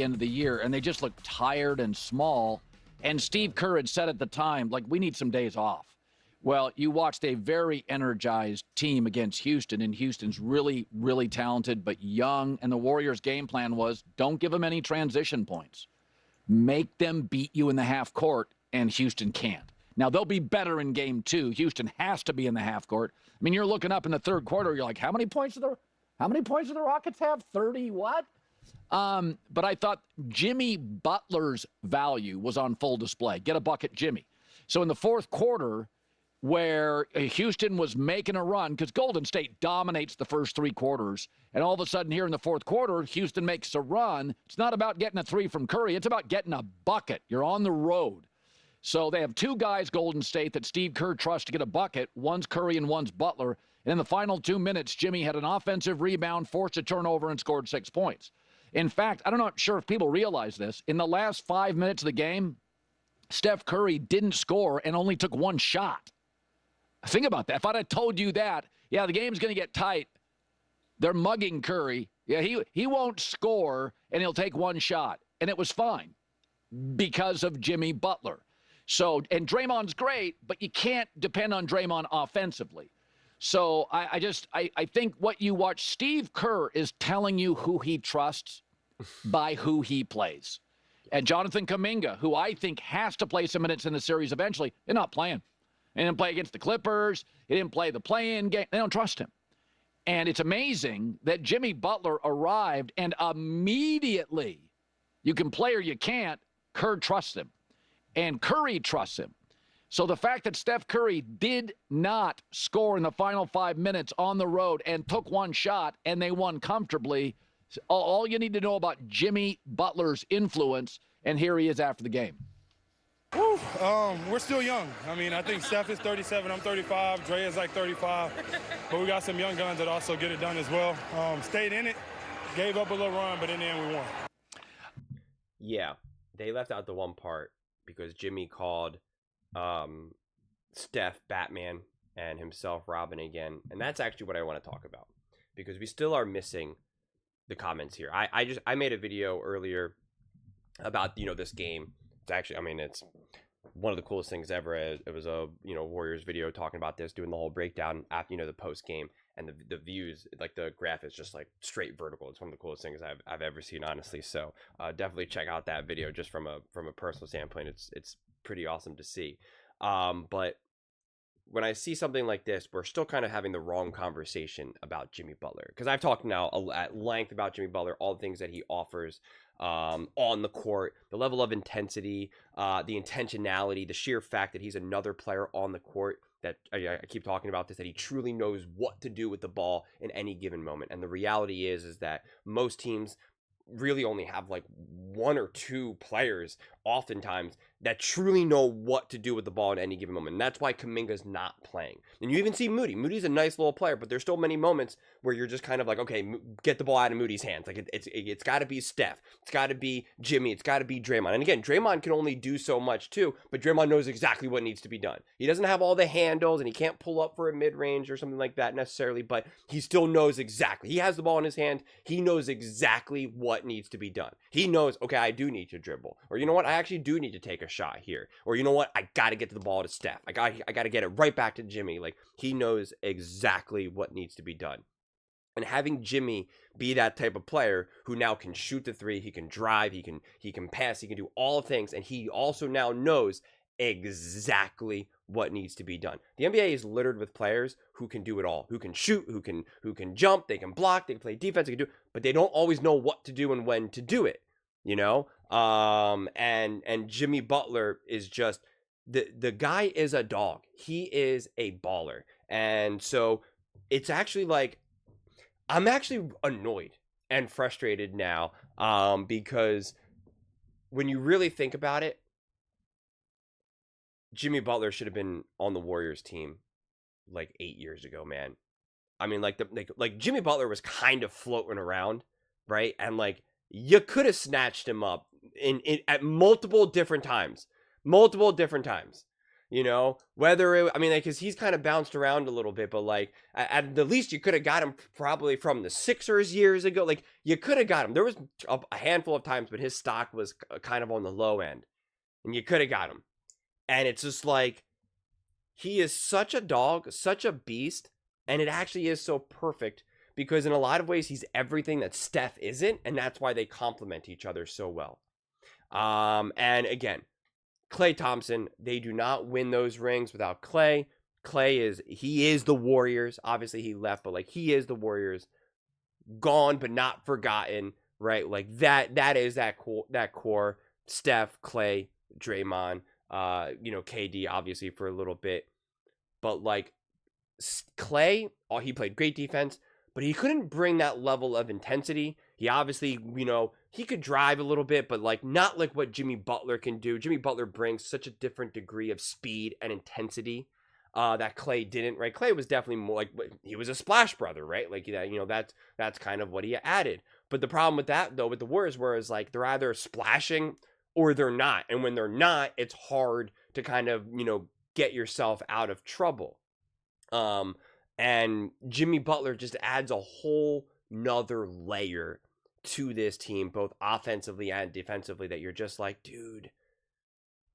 end of the year, and they just looked tired and small. And Steve Kerr had said at the time, like, we need some days off. Well, you watched a very energized team against Houston, and Houston's really, really talented but young. And the Warriors' game plan was don't give them any transition points. Make them beat you in the half court, and Houston can't. Now, they'll be better in game two. Houston has to be in the half court. I mean, you're looking up in the third quarter, you're like, how many points do the Rockets have? 30 what? But I thought Jimmy Butler's value was on full display. Get a bucket, Jimmy. So in the fourth quarter, where Houston was making a run, because Golden State dominates the first three quarters, and all of a sudden here in the fourth quarter, Houston makes a run. It's not about getting a three from Curry. It's about getting a bucket. You're on the road. So they have two guys, Golden State, that Steve Kerr trusts to get a bucket. One's Curry and one's Butler. And in the final 2 minutes, Jimmy had an offensive rebound, forced a turnover, and scored 6 points. In fact, I'm not sure if people realize this. In the last 5 minutes of the game, Steph Curry didn't score and only took one shot. Think about that. If I'd have told you that, yeah, the game's going to get tight. They're mugging Curry. Yeah, he won't score, and he'll take one shot. And it was fine because of Jimmy Butler. So, and Draymond's great, but you can't depend on Draymond offensively. So I think what you watch, Steve Kerr is telling you who he trusts by who he plays. And Jonathan Kuminga, who I think has to play some minutes in the series eventually, they're not playing. He didn't play against the Clippers. He didn't play the play-in game. They don't trust him. And it's amazing that Jimmy Butler arrived and immediately, you can play or you can't, Kerr trusts him. And Curry trusts him. So the fact that Steph Curry did not score in the final 5 minutes on the road and took one shot and they won comfortably, all you need to know about Jimmy Butler's influence, and here he is after the game. We're still young. I mean, I think Steph is 37, I'm 35, Dre is like 35, but we got some young guns that also get it done as well. Stayed in it, gave up a little run, but in the end we won. Yeah, they left out the one part because Jimmy called Steph Batman and himself Robin again, and that's actually what I want to talk about because we still are missing the comments here. I made a video earlier about this game. It's actually, I mean, it's one of the coolest things ever. It was a Warriors video talking about this, doing the whole breakdown after the post game, and the views, like the graph is just like straight vertical. It's one of the coolest things I've ever seen, honestly. So definitely check out that video just from a personal standpoint. It's pretty awesome to see. But when I see something like this, we're still kind of having the wrong conversation about Jimmy Butler, because I've talked now at length about Jimmy Butler, all the things that he offers on the court, the level of intensity, the intentionality, the sheer fact that he's another player on the court that I keep talking about this, that he truly knows what to do with the ball in any given moment. And the reality is that most teams really only have like one or two players oftentimes that truly know what to do with the ball at any given moment. And that's why Kuminga's not playing. And you even see Moody. Moody's a nice little player, but there's still many moments where you're just kind of like, okay, get the ball out of Moody's hands. Like it's got to be Steph. It's got to be Jimmy. It's got to be Draymond. And again, Draymond can only do so much too, but Draymond knows exactly what needs to be done. He doesn't have all the handles and he can't pull up for a mid-range or something like that necessarily, but he still knows exactly. He has the ball in his hand. He knows exactly what needs to be done. He knows, okay, I do need to dribble. Or you know what? I actually do need to take a shot here. Or you know what? I got to get to the ball to Steph. I got to get it right back to Jimmy. Like, he knows exactly what needs to be done. And having Jimmy be that type of player who now can shoot the three, he can drive, he can pass, he can do all things, and he also now knows exactly what needs to be done. The NBA is littered with players who can do it all, who can shoot, who can jump, they can block, they can play defense, they can do, but they don't always know what to do and when to do it. And Jimmy Butler is just the guy is a dog. He is a baller. And so it's actually like, I'm actually annoyed and frustrated now, because when you really think about it, Jimmy Butler should have been on the Warriors team like 8 years ago, man. I mean, like Jimmy Butler was kind of floating around, right? And like, you could have snatched him up in at multiple different times. You know, whether it, I mean, like, cause he's kind of bounced around a little bit, but like at the least you could have got him probably from the Sixers years ago. Like you could have got him. There was a handful of times, but his stock was kind of on the low end, and you could have got him. And it's just like he is such a dog, such a beast, and it actually is so perfect because in a lot of ways he's everything that Steph isn't, and that's why they complement each other so well. And again, Klay Thompson, they do not win those rings without Klay. He is the Warriors. Obviously he left, but like he is the Warriors. Gone but not forgotten, right? Like that is that core. Steph, Klay, Draymond, KD obviously for a little bit. But like Klay, he played great defense, but he couldn't bring that level of intensity. He obviously, he could drive a little bit, but like not like what Jimmy Butler can do. Jimmy Butler brings such a different degree of speed and intensity that Klay didn't, right? Klay was definitely more like, he was a splash brother, right? Like, that's kind of what he added. But the problem with that, though, with the Warriors, is like they're either splashing or they're not. And when they're not, it's hard to kind of, get yourself out of trouble. And Jimmy Butler just adds a whole nother layer to this team, both offensively and defensively, that you're just like, dude,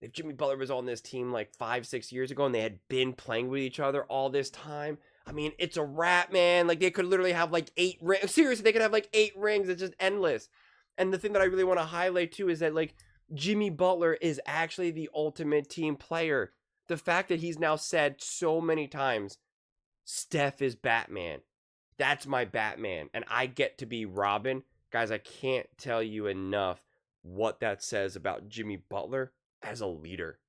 if Jimmy Butler was on this team like 5-6 years ago and they had been playing with each other all this time, I mean, it's a wrap, man. Like they could literally have like 8 rings. Seriously, they could have like 8 rings. It's just endless. And the thing that I really want to highlight too is that like Jimmy Butler is actually the ultimate team player. The fact that he's now said so many times, Steph is Batman. That's my Batman. And I get to be Robin. Guys, I can't tell you enough what that says about Jimmy Butler as a leader.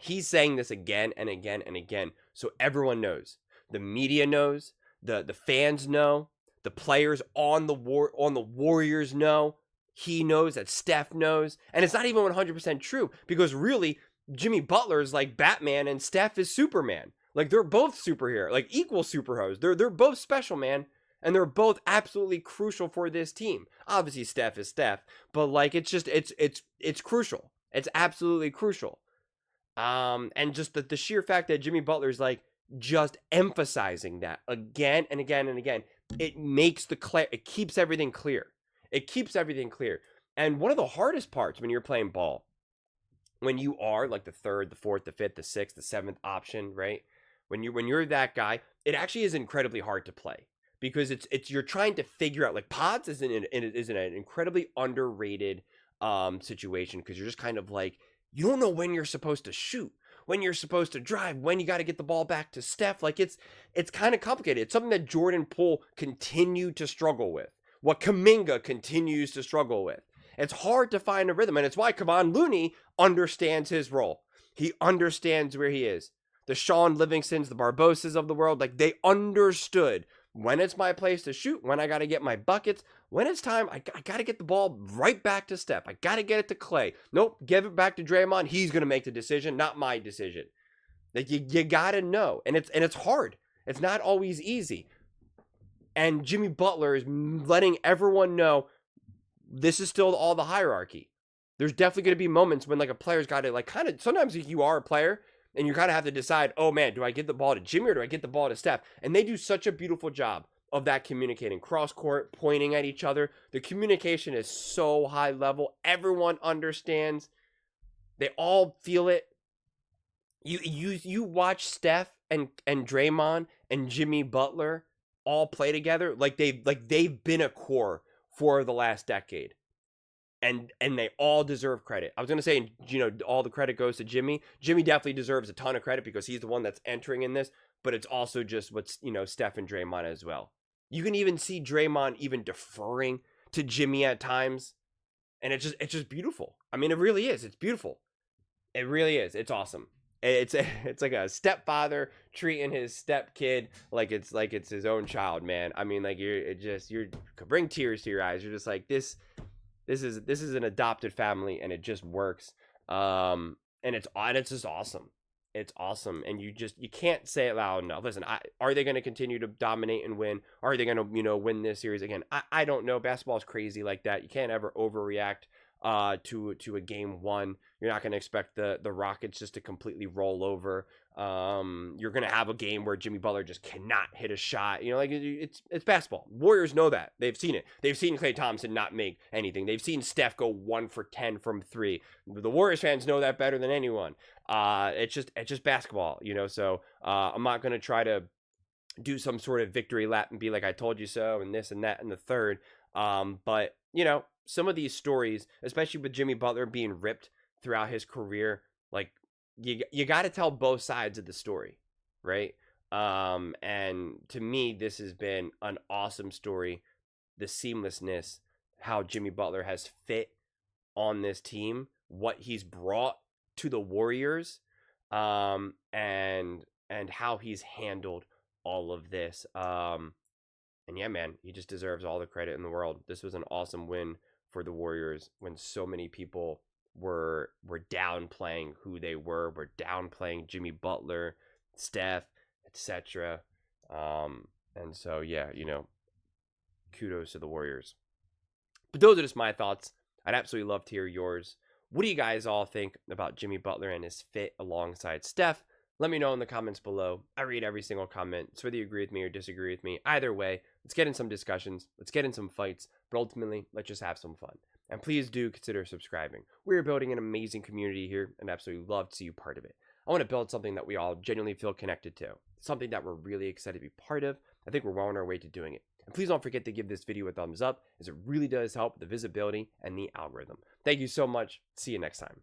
He's saying this again and again and again. So everyone knows. The media knows. The fans know. The players on the Warriors know. He knows that Steph knows. And it's not even 100% true. Because really, Jimmy Butler is like Batman and Steph is Superman. Like they're both superheroes, like equal superheroes. They're both special, man. And they're both absolutely crucial for this team. Obviously, Steph is Steph, but like it's crucial. It's absolutely crucial. And just the sheer fact that Jimmy Butler is like just emphasizing that again and again and again, it makes it keeps everything clear. It keeps everything clear. And one of the hardest parts when you're playing ball, when you are like the 3rd, the 4th, the 5th, the 6th, the 7th option, right? When you're that guy, it actually is incredibly hard to play. Because you're trying to figure out, like pods is an incredibly underrated situation, because you're just kind of like, you don't know when you're supposed to shoot, when you're supposed to drive, when you got to get the ball back to Steph. Like it's kind of complicated. It's something that Jordan Poole continued to struggle with, what Kuminga continues to struggle with. It's hard to find a rhythm, and it's why Kevon Looney understands his role. He understands where he is. The Sean Livingstons, the Barbosas of the world, like they understood when it's my place to shoot, when I got to get my buckets, when it's time, I got to get the ball right back to Steph. I got to get it to Klay. Nope, give it back to Draymond. He's going to make the decision, not my decision. Like you got to know. And it's hard. It's not always easy. And Jimmy Butler is letting everyone know this is still all the hierarchy. There's definitely going to be moments when like a player's got to like kind of, sometimes you are a player and you kind of have to decide, oh man, do I get the ball to Jimmy or do I get the ball to Steph? And they do such a beautiful job of that communicating, cross court, pointing at each other. The communication is so high level. Everyone understands. They all feel it. You watch Steph and Draymond and Jimmy Butler all play together like they've been a core for the last decade. And they all deserve credit. I was going to say, all the credit goes to Jimmy. Jimmy definitely deserves a ton of credit because he's the one that's entering in this, but it's also just what's, Steph and Draymond as well. You can even see Draymond even deferring to Jimmy at times. And it's just beautiful. I mean, it really is. It's beautiful. It really is. It's awesome. It's like a stepfather treating his stepkid like it's his own child, man. I mean, like you could bring tears to your eyes. You're just like, this is an adopted family, and it just works. And it's just awesome. It's awesome, and you can't say it loud enough. Listen, are they going to continue to dominate and win? Are they going to win this series again? I don't know. Basketball is crazy like that. You can't ever overreact. to a game one. You're not going to expect the Rockets just to completely roll over. You're going to have a game where Jimmy Butler just cannot hit a shot. You know, like it's basketball. Warriors know that. They've seen it. They've seen Klay Thompson not make anything. They've seen Steph go 1 for 10 from 3. The Warriors fans know that better than anyone. It's just basketball, you know. So I'm not going to try to do some sort of victory lap and be like, I told you so, and this and that and the third. But you know, some of these stories, especially with Jimmy Butler being ripped throughout his career, like you got to tell both sides of the story, right? And to me, this has been an awesome story. The seamlessness, how Jimmy Butler has fit on this team, what he's brought to the Warriors, and how he's handled all of this. And yeah, man, he just deserves all the credit in the world. This was an awesome win for the Warriors when so many people were downplaying who they were downplaying Jimmy Butler, Steph, etc. And so yeah, you know, kudos to the Warriors. But those are just my thoughts. I'd absolutely love to hear yours. What do you guys all think about Jimmy Butler and his fit alongside Steph? Let me know in the comments below. I read every single comment. So whether you agree with me or disagree with me, either way, let's get in some discussions. Let's get in some fights. But ultimately, let's just have some fun. And please do consider subscribing. We're building an amazing community here and absolutely love to see you part of it. I want to build something that we all genuinely feel connected to. Something that we're really excited to be part of. I think we're well on our way to doing it. And please don't forget to give this video a thumbs up, as it really does help the visibility and the algorithm. Thank you so much. See you next time.